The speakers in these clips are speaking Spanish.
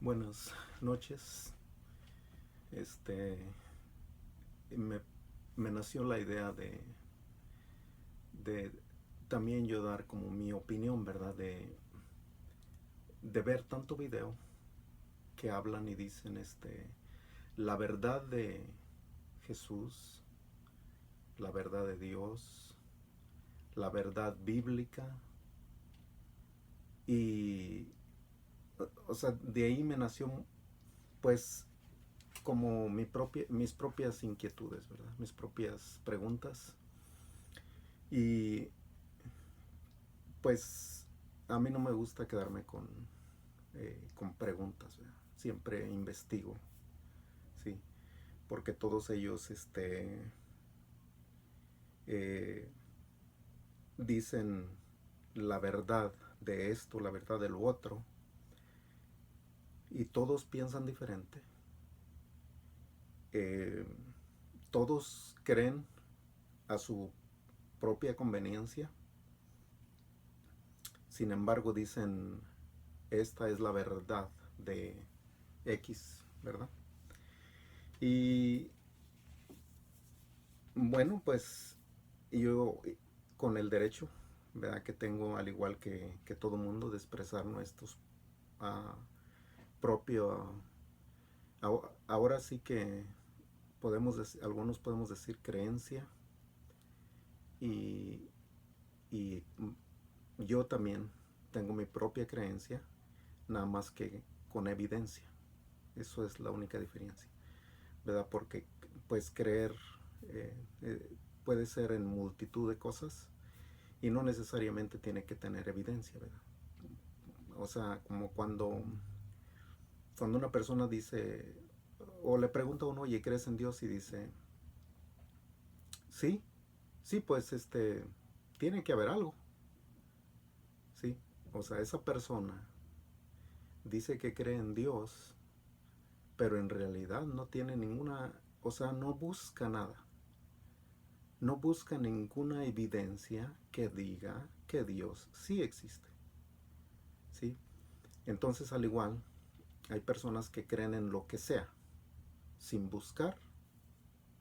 Buenas noches. Este, me, me nació la idea de también yo dar como mi opinión, ¿verdad? De ver tanto video que hablan y dicen la verdad de Jesús, la verdad de Dios, la verdad bíblica y, o sea, de ahí me nació pues como mis propias inquietudes, ¿verdad? Mis propias preguntas. Y pues a mí no me gusta quedarme con preguntas, ¿verdad? Siempre investigo, ¿sí? Porque todos ellos eh, dicen la verdad de esto, la verdad de lo otro, y todos piensan diferente. Eh, Todos creen a su propia conveniencia. Sin embargo, dicen, esta es la verdad de X, ¿verdad? Y bueno, pues yo con el derecho, ¿verdad? Que tengo, al igual que todo mundo, de expresar nuestros uh, propio... ahora sí que algunos podemos decir creencia y, y yo también tengo mi propia creencia, nada más que con evidencia. Eso es la única diferencia, ¿verdad? Porque pues creer eh, eh, puede ser en multitud de cosas y no necesariamente tiene que tener evidencia, ¿verdad? O sea, como cuando una persona dice, o le pregunta a uno, oye, ¿crees en Dios? Y dice, sí, sí, pues tiene que haber algo, ¿sí? O sea, esa persona dice que cree en Dios, pero en realidad no tiene ninguna, o sea, no busca nada. No busca ninguna evidencia que diga que Dios sí existe, ¿sí? Entonces, al igual, hay personas que creen en lo que sea, sin buscar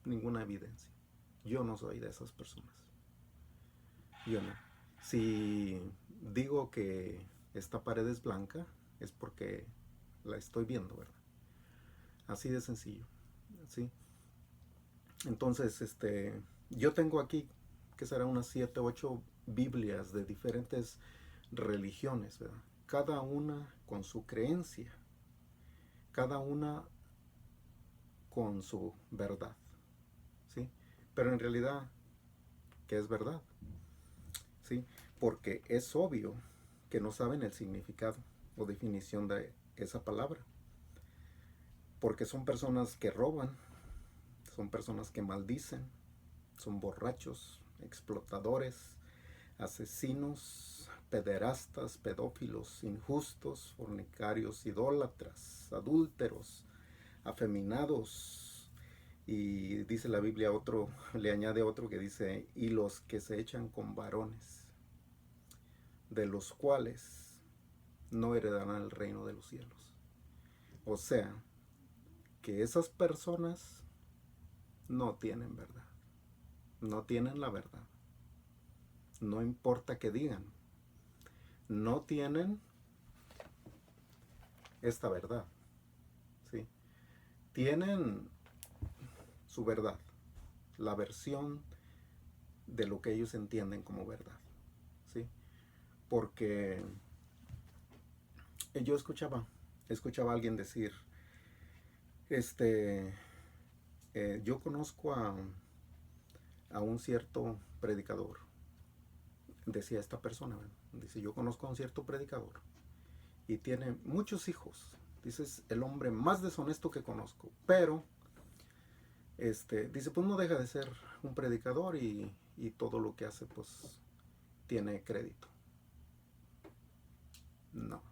ninguna evidencia. Yo no soy de esas personas. Yo no. Si digo que esta pared es blanca, es porque la estoy viendo, ¿verdad? Así de sencillo, ¿sí? Entonces, yo tengo aquí, que será unas 7, 8 Biblias de diferentes religiones, ¿verdad? Cada una con su creencia, cada una con su verdad, ¿sí? Pero en realidad, ¿qué es verdad? ¿Sí? Porque es obvio que no saben el significado o definición de esa palabra. Porque son personas que roban, son personas que maldicen, son borrachos, explotadores, asesinos, pederastas, pedófilos, injustos, fornicarios, idólatras, adúlteros, afeminados. Y dice la Biblia otro, le añade otro que dice, y los que se echan con varones, de los cuales no heredarán el reino de los cielos. O sea, que esas personas no tienen verdad, no tienen la verdad. No importa que digan, no tienen esta verdad, ¿sí? Tienen su verdad, la versión de lo que ellos entienden como verdad, ¿sí? Porque yo escuchaba a alguien decir, este, yo conozco a un cierto predicador, decía esta persona, ¿verdad? Dice, yo conozco a un cierto predicador y tiene muchos hijos, dice, es el hombre más deshonesto que conozco, pero dice, pues no deja de ser un predicador y todo lo que hace pues tiene crédito. No,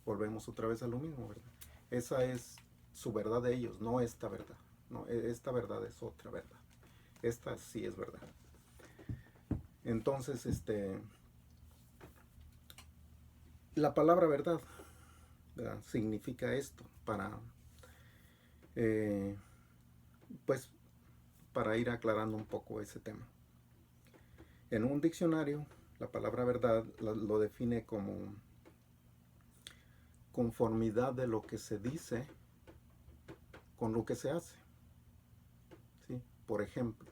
volvemos otra vez a lo mismo, ¿verdad? Esa es su verdad de ellos, no esta verdad. No, esta verdad es otra verdad. Esta sí es verdad. Entonces, la palabra verdad ¿verdad? Significa esto para, eh, pues, para ir aclarando un poco ese tema. En un diccionario, la palabra verdad lo define como conformidad de lo que se dice con lo que se hace. ¿Sí? Por ejemplo,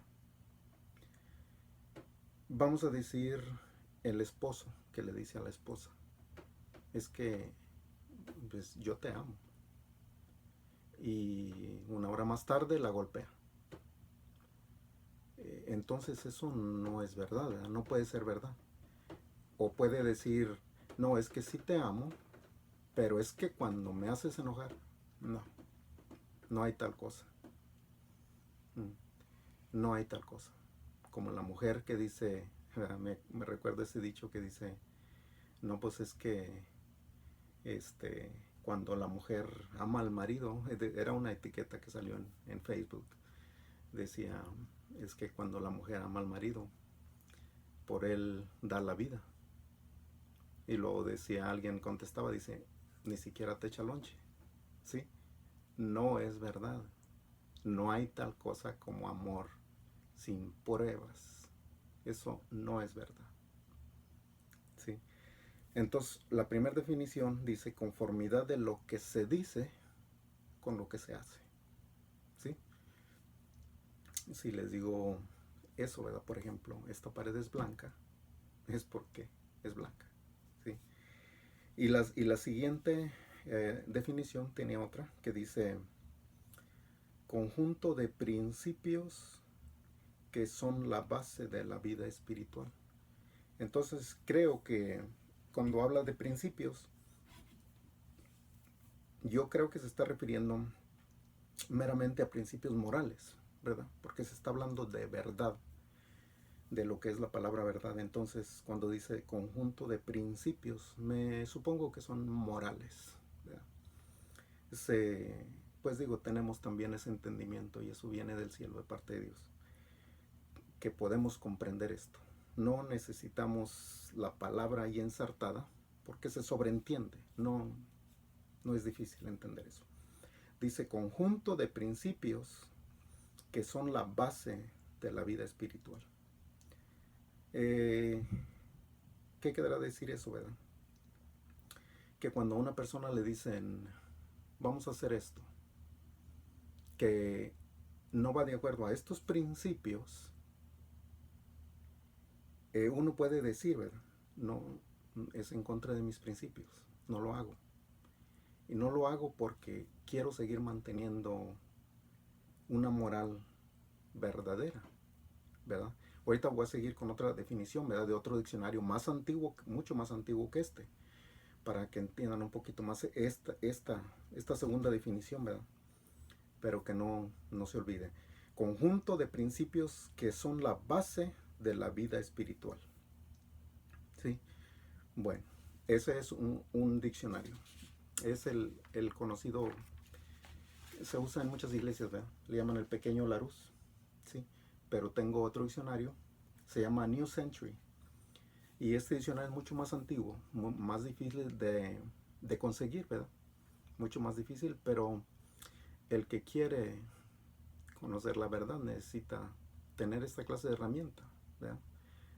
vamos a decir el esposo que le dice a la esposa, es que pues, yo te amo. Y una hora más tarde la golpea. Entonces eso no es verdad, ¿verdad? No puede ser verdad. O puede decir, no, es que sí te amo, pero es que cuando me haces enojar, no, no hay tal cosa. No hay tal cosa. Como la mujer que dice, me recuerda ese dicho que dice, no, pues es que este, cuando la mujer ama al marido, era una etiqueta que salió en Facebook, decía, es que cuando la mujer ama al marido, por él da la vida. Y luego decía, alguien contestaba, dice, ni siquiera te echa lonche. ¿Sí? No es verdad. No hay tal cosa como amor sin pruebas. Eso no es verdad. ¿Sí? Entonces, la primera definición dice conformidad de lo que se dice con lo que se hace. ¿Sí? Si les digo eso, ¿verdad? Por ejemplo, esta pared es blanca, es porque es blanca. ¿Sí? Y la siguiente definición tiene otra que dice conjunto de principios que son la base de la vida espiritual. Entonces creo que cuando habla de principios, yo creo que se está refiriendo meramente a principios morales, ¿verdad? Porque se está hablando de verdad, de lo que es la palabra verdad. Entonces, cuando dice conjunto de principios, me supongo que son morales, ¿verdad? Pues digo, tenemos también ese entendimiento y eso viene del cielo de parte de Dios, que podemos comprender esto. No necesitamos la palabra ahí ensartada porque se sobreentiende, no es difícil entender eso. Dice conjunto de principios que son la base de la vida espiritual. ¿Qué querrá decir eso, verdad? Que cuando a una persona le dicen, vamos a hacer esto, que no va de acuerdo a estos principios, uno puede decir, ¿verdad? No, es en contra de mis principios, no lo hago. Y no lo hago porque quiero seguir manteniendo una moral verdadera, ¿verdad? Ahorita voy a seguir con otra definición, ¿verdad? De otro diccionario más antiguo, mucho más antiguo que este, para que entiendan un poquito más esta segunda definición, ¿verdad? Pero que no se olvide. Conjunto de principios que son la base de la vida espiritual. ¿Sí? Bueno, ese es un diccionario. Es el conocido, se usa en muchas iglesias, ¿verdad? Le llaman el pequeño Larousse, ¿sí? Pero tengo otro diccionario, se llama New Century. Y este diccionario es mucho más antiguo, más difícil de conseguir, ¿verdad? Mucho más difícil, pero el que quiere conocer la verdad necesita tener esta clase de herramienta, ¿verdad?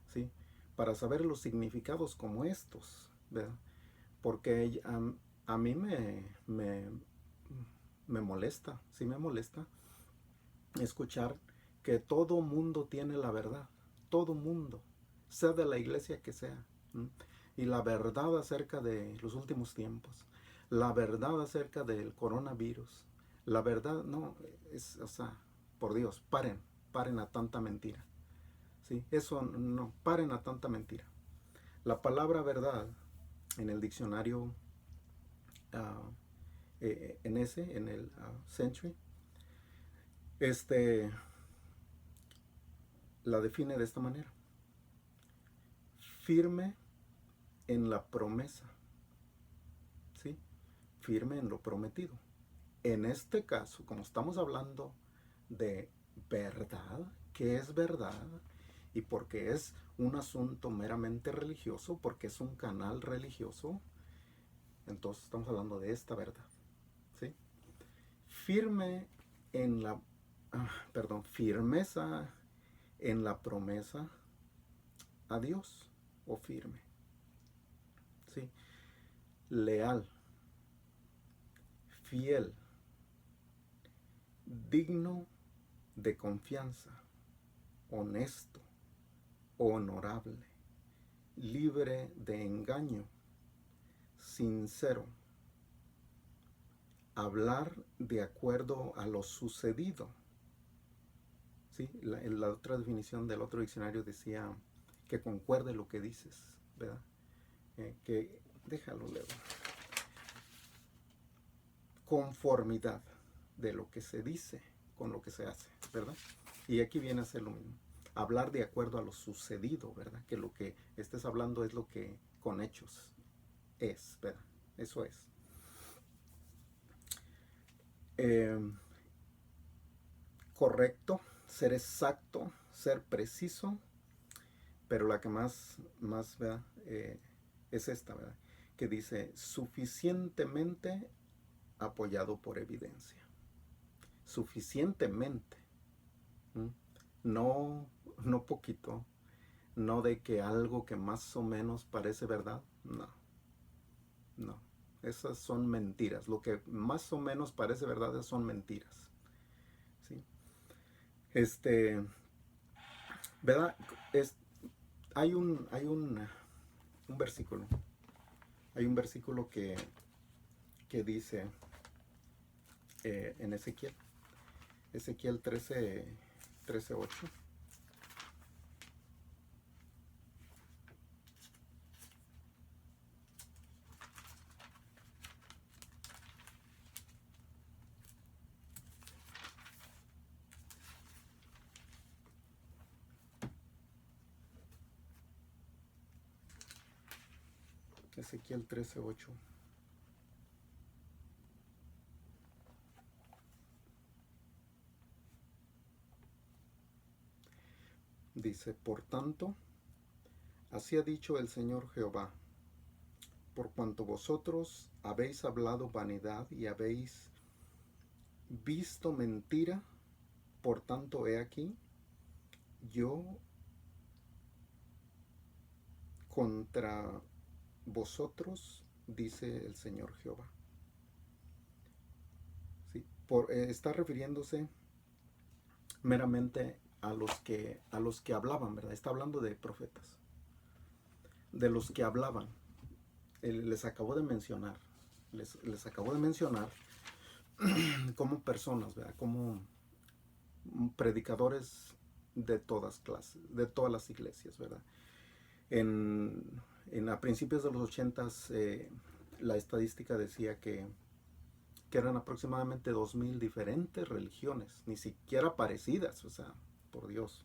¿Sí? Para saber los significados como estos, ¿verdad? Porque a mí me molesta, sí me molesta escuchar que todo mundo tiene la verdad, todo mundo, sea de la iglesia que sea, ¿m? Y la verdad acerca de los últimos tiempos, la verdad acerca del coronavirus, la verdad, no, o sea, por Dios, paren a tanta mentira, ¿sí? Eso no, paren a tanta mentira. La palabra verdad en el diccionario, uh, en el Century, la define de esta manera: firme en la promesa, ¿sí? Firme en lo prometido. En este caso, como estamos hablando de verdad, ¿qué es verdad? Y porque es un asunto meramente religioso, porque es un canal religioso, Entonces estamos hablando de esta verdad, ¿sí? Firme en la, firmeza en la promesa a Dios, o firme, ¿sí? Leal, fiel, digno de confianza, honesto, honorable, libre de engaño, sincero, hablar de acuerdo a lo sucedido. ¿Sí? La otra definición del otro diccionario decía que concuerde lo que dices, ¿verdad? Déjalo leer. Conformidad de lo que se dice con lo que se hace, ¿verdad? Y aquí viene a ser lo mismo. Hablar de acuerdo a lo sucedido, ¿verdad? Que lo que estés hablando es lo que con hechos es, ¿verdad? Eso es. Correcto, ser exacto, ser preciso, pero la que más ¿verdad? Es esta, ¿verdad? Que dice suficientemente apoyado por evidencia. Suficientemente. ¿Mm? No, no poquito, no de que algo que más o menos parece verdad, no, no, esas son mentiras, lo que más o menos parece verdad son mentiras, ¿sí? ¿Verdad? Hay un versículo, que dice en Ezequiel 13:8. Ezequiel 13:8. Dice, por tanto, así ha dicho el Señor Jehová, por cuanto vosotros habéis hablado vanidad y habéis visto mentira, por tanto he aquí, yo contra vosotros, dice el Señor Jehová. ¿Sí? Está refiriéndose meramente a los que hablaban, ¿verdad? Está hablando de profetas, de los que hablaban. Les acabo de mencionar, les acabo de mencionar como personas, ¿verdad? Como predicadores de todas clases, de todas las iglesias, ¿verdad? A principios de los 80s, la estadística decía que eran aproximadamente 2000 diferentes religiones, ni siquiera parecidas, o sea, por Dios.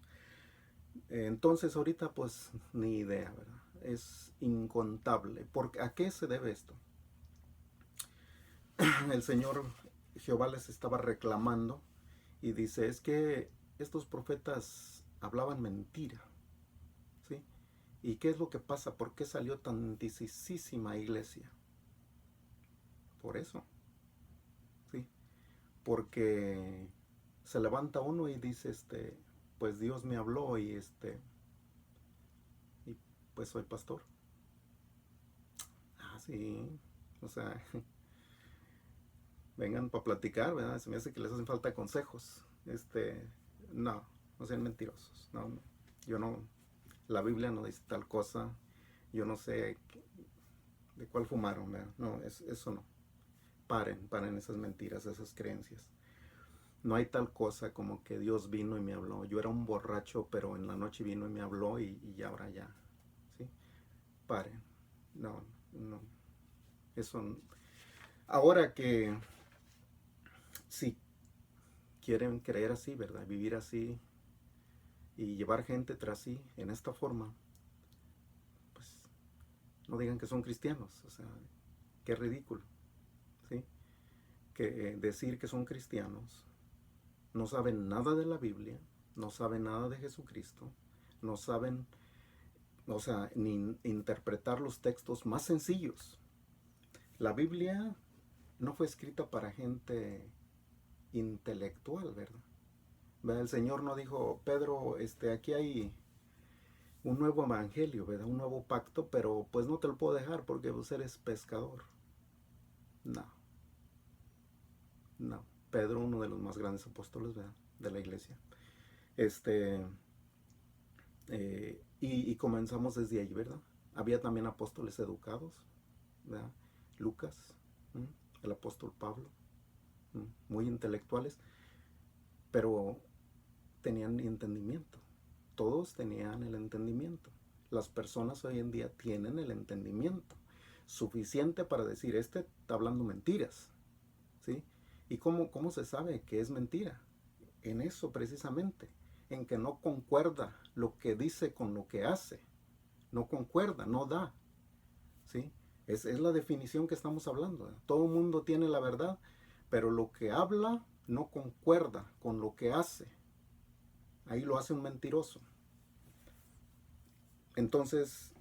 Entonces ahorita pues ni idea, ¿verdad? Es incontable. ¿A qué se debe esto? El Señor Jehová les estaba reclamando y dice, es que estos profetas hablaban mentira, ¿sí? ¿Y qué es lo que pasa? ¿Por qué salió tantísima iglesia? Por eso, ¿sí? Porque se levanta uno y dice, pues Dios me habló y pues soy pastor. Ah, sí, o sea, vengan para platicar, ¿verdad? Se me hace que les hacen falta consejos. No, no sean mentirosos. No, no. Yo no, la Biblia no dice tal cosa. Yo no sé de cuál fumaron, ¿verdad? No, eso no. Paren esas mentiras, esas creencias. No hay tal cosa como que Dios vino y me habló. Yo era un borracho, pero en la noche vino y me habló y ahora ya. ¿Sí? Paren. No, no. Eso. Ahora que si quieren creer así, ¿verdad? Vivir así y llevar gente tras sí en esta forma, pues no digan que son cristianos. O sea, qué ridículo. ¿Sí? Que decir que son cristianos, no saben nada de la Biblia, no saben nada de Jesucristo, no saben, o sea, ni interpretar los textos más sencillos. La Biblia no fue escrita para gente intelectual, ¿verdad? El Señor no dijo, Pedro, aquí hay un nuevo evangelio, ¿verdad? Un nuevo pacto, pero pues no te lo puedo dejar porque vos eres pescador. No, no. Pedro, uno de los más grandes apóstoles, ¿verdad? De la iglesia. Y comenzamos desde ahí, ¿verdad? Había también apóstoles educados, ¿verdad? Lucas, el apóstol Pablo, muy intelectuales, pero tenían entendimiento. Todos tenían el entendimiento. Las personas hoy en día tienen el entendimiento suficiente para decir, está hablando mentiras, ¿sí? ¿Y cómo se sabe que es mentira? En eso precisamente, en que no concuerda lo que dice con lo que hace. No concuerda, no da, ¿sí? Es la definición que estamos hablando. Todo el mundo tiene la verdad, pero lo que habla no concuerda con lo que hace. Ahí lo hace un mentiroso. Entonces,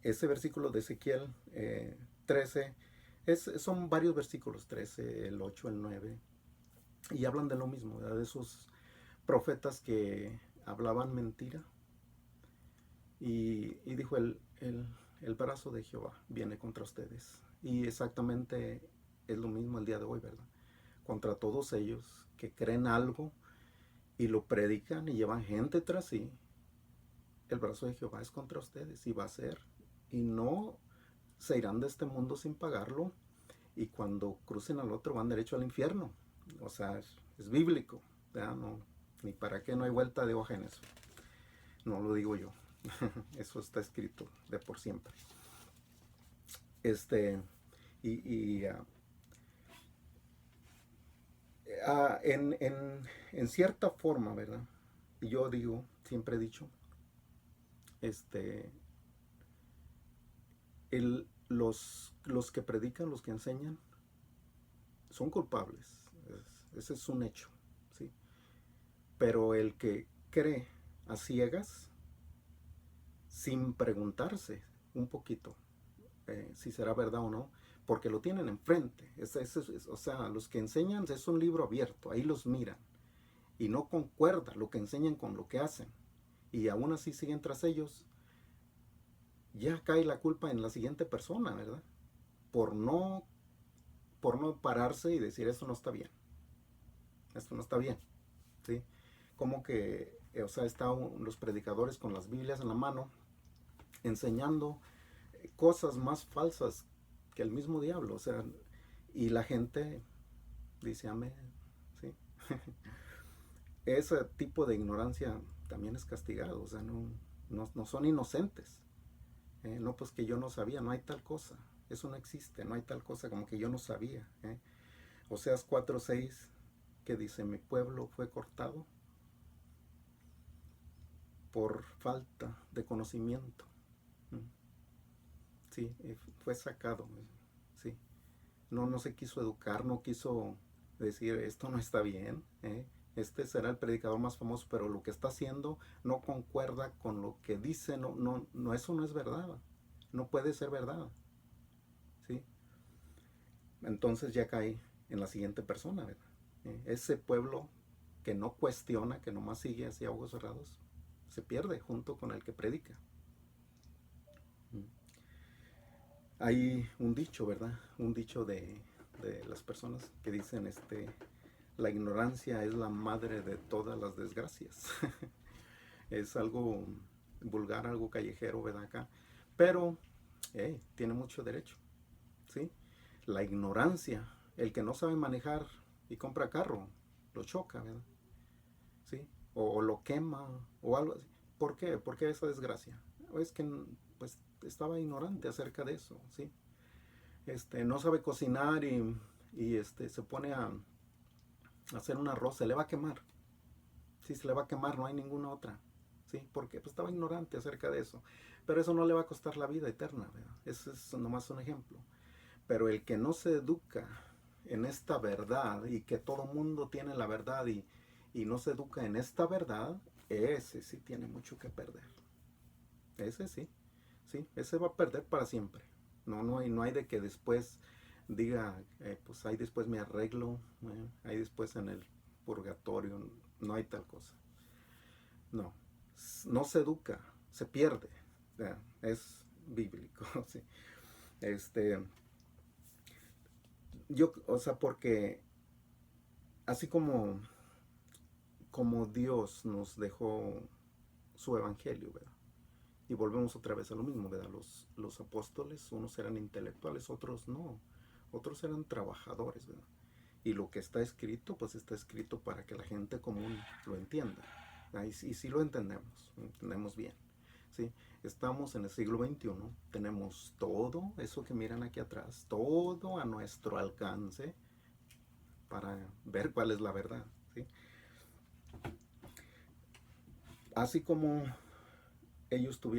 ese versículo de Ezequiel 13, son varios versículos, 13, el 8, el 9, y hablan de lo mismo, ¿verdad? De esos profetas que hablaban mentira. Y dijo, el brazo de Jehová viene contra ustedes. Y exactamente es lo mismo el día de hoy, ¿verdad? Contra todos ellos que creen algo y lo predican y llevan gente tras sí. El brazo de Jehová es contra ustedes y va a ser. Y no se irán de este mundo sin pagarlo. Y cuando crucen al otro van derecho al infierno. O sea, es bíblico, ¿verdad? No, ni para qué, no hay vuelta de hoja en eso. No lo digo yo. Eso está escrito de por siempre. En cierta forma, ¿verdad? Y yo digo, siempre he dicho, los que predican, los que enseñan, son culpables. Ese es un hecho, ¿sí? Pero el que cree a ciegas, sin preguntarse un poquito si será verdad o no, porque lo tienen enfrente. O sea, los que enseñan es un libro abierto, ahí los miran y no concuerda lo que enseñan con lo que hacen. Y aún así siguen tras ellos, ya cae la culpa en la siguiente persona, ¿verdad? Por no, por no pararse y decir, esto no está bien. Esto no está bien, ¿sí? Como que, o sea, están los predicadores con las Biblias en la mano, enseñando cosas más falsas que el mismo diablo, o sea, y la gente dice amén, ¿sí? Ese tipo de ignorancia también es castigado, o sea, no son inocentes. No, pues que yo no sabía, no hay tal cosa, eso no existe, no hay tal cosa como que yo no sabía. Oseas 4:6, que dice, mi pueblo fue cortado por falta de conocimiento. Sí, fue sacado, sí. No se quiso educar, no quiso decir, esto no está bien. Este será el predicador más famoso, pero lo que está haciendo no concuerda con lo que dice, eso no es verdad, no puede ser verdad, ¿sí? Entonces ya cae en la siguiente persona, ¿verdad? Ese pueblo que no cuestiona, que nomás sigue hacia ojos cerrados, se pierde junto con el que predica. Hay un dicho, ¿verdad? Un dicho de las personas que dicen, la ignorancia es la madre de todas las desgracias. Es algo vulgar, algo callejero, ¿verdad? Acá. Pero, tiene mucho derecho, ¿sí? La ignorancia, el que no sabe manejar y compra carro, lo choca, ¿verdad? ¿Sí? O lo quema, o algo así. ¿Por qué? ¿Por qué esa desgracia? Es que, pues, estaba ignorante acerca de eso, ¿sí? No sabe cocinar y se pone a hacer un arroz, se le va a quemar. Sí, se le va a quemar, no hay ninguna otra. ¿Sí? Porque pues estaba ignorante acerca de eso. Pero eso no le va a costar la vida eterna, ¿verdad? Ese es nomás un ejemplo. Pero el que no se educa en esta verdad y que todo mundo tiene la verdad y no se educa en esta verdad, ese sí tiene mucho que perder. Ese sí, ese va a perder para siempre. No hay de que después diga, pues ahí después me arreglo, ahí después en el purgatorio, no hay tal cosa. No, no se educa, se pierde. Es bíblico, ¿sí? Este, o sea, porque así como Dios nos dejó su evangelio, ¿verdad? Y volvemos otra vez a lo mismo, ¿verdad? Los apóstoles, unos eran intelectuales, otros no. Otros eran trabajadores, ¿verdad? Y lo que está escrito, pues está escrito para que la gente común lo entienda. Y sí lo entendemos bien. ¿Sí? Estamos en el siglo XXI, tenemos todo eso que miran aquí atrás, todo a nuestro alcance para ver cuál es la verdad. ¿Sí? Así como ellos tuvieron